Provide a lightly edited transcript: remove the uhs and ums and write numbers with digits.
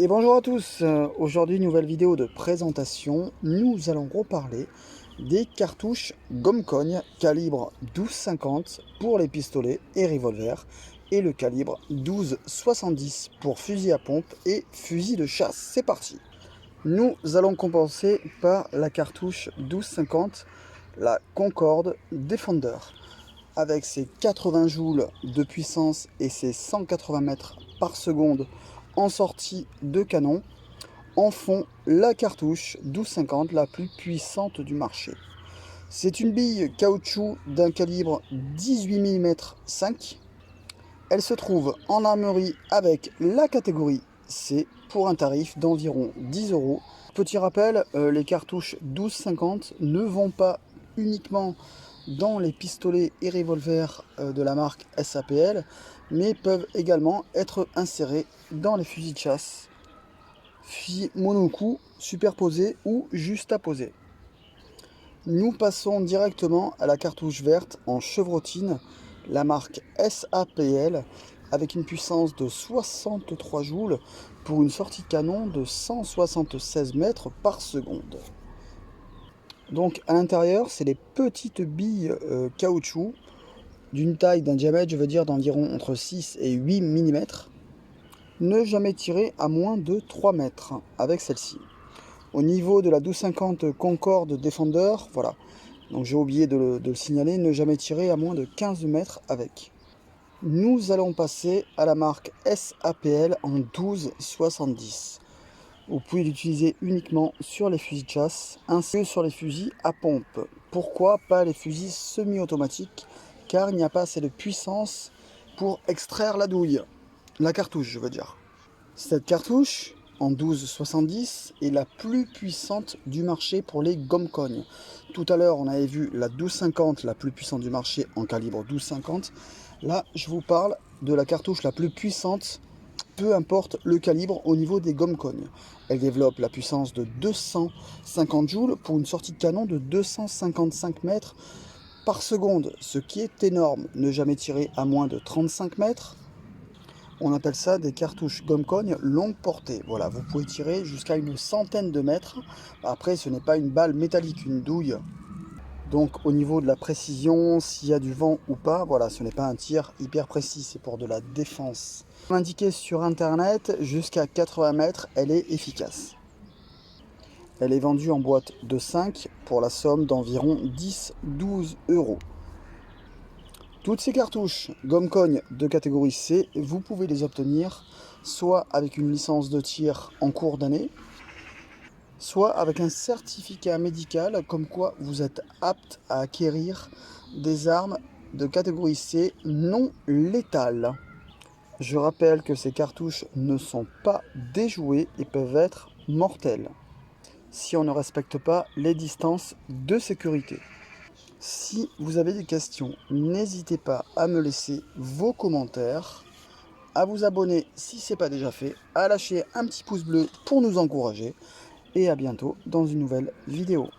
Et bonjour à tous, aujourd'hui nouvelle vidéo de présentation, nous allons reparler des cartouches gomme-cogne calibre 12,50 pour les pistolets et revolvers et le calibre 12,70 pour fusil à pompe et fusil de chasse. C'est parti. Nous allons commencer par la cartouche 12,50, la Concorde Defender. Avec ses 80 joules de puissance et ses 180 mètres par seconde en sortie de canon, en font la cartouche 12,50 la plus puissante du marché. C'est une bille caoutchouc d'un calibre 18 mm 5. Elle se trouve en armerie avec la catégorie C pour un tarif d'environ 10 €. Petit rappel, les cartouches 12,50 ne vont pas uniquement dans les pistolets et revolvers de la marque SAPL, mais peuvent également être insérés dans les fusils de chasse, fusils monocoup, superposés ou juxtaposés. Nous passons directement à la cartouche verte en chevrotine, la marque SAPL, avec une puissance de 63 joules pour une sortie canon de 176 mètres par seconde. Donc à l'intérieur, c'est des petites billes caoutchouc d'une taille, d'un diamètre, je veux dire, d'environ entre 6 et 8 mm. Ne jamais tirer à moins de 3 mètres avec celle-ci. Au niveau de la 12,50 Concorde Defender, voilà, donc j'ai oublié de le signaler, ne jamais tirer à moins de 15 mètres avec. Nous allons passer à la marque SAPL en 12,70. Vous pouvez l'utiliser uniquement sur les fusils de chasse ainsi que sur les fusils à pompe. Pourquoi pas les fusils semi-automatiques? Car il n'y a pas assez de puissance pour extraire la douille, la cartouche je veux dire. Cette cartouche en 12,70 est la plus puissante du marché pour les gomme-cognes. Tout à l'heure on avait vu la 12,50, la plus puissante du marché en calibre 12,50. Là je vous parle de la cartouche la plus puissante, peu importe le calibre au niveau des gomme-cognes. Elle développe la puissance de 250 joules pour une sortie de canon de 255 mètres par seconde, ce qui est énorme. Ne jamais tirer à moins de 35 mètres. On appelle ça des cartouches gomme-cogne longue portée. Voilà, vous pouvez tirer jusqu'à une centaine de mètres. Après, ce n'est pas une balle métallique, une douille. Donc au niveau de la précision, s'il y a du vent ou pas, voilà, ce n'est pas un tir hyper précis, c'est pour de la défense. Comme indiqué sur internet, jusqu'à 80 mètres, elle est efficace. Elle est vendue en boîte de 5 pour la somme d'environ 10-12 €. Toutes ces cartouches gomme-cogne de catégorie C, vous pouvez les obtenir soit avec une licence de tir en cours d'année, soit avec un certificat médical comme quoi vous êtes apte à acquérir des armes de catégorie C non létales. Je rappelle que ces cartouches ne sont pas déjouées et peuvent être mortelles si on ne respecte pas les distances de sécurité. Si vous avez des questions, n'hésitez pas à me laisser vos commentaires, à vous abonner si ce n'est pas déjà fait, à lâcher un petit pouce bleu pour nous encourager et à bientôt dans une nouvelle vidéo.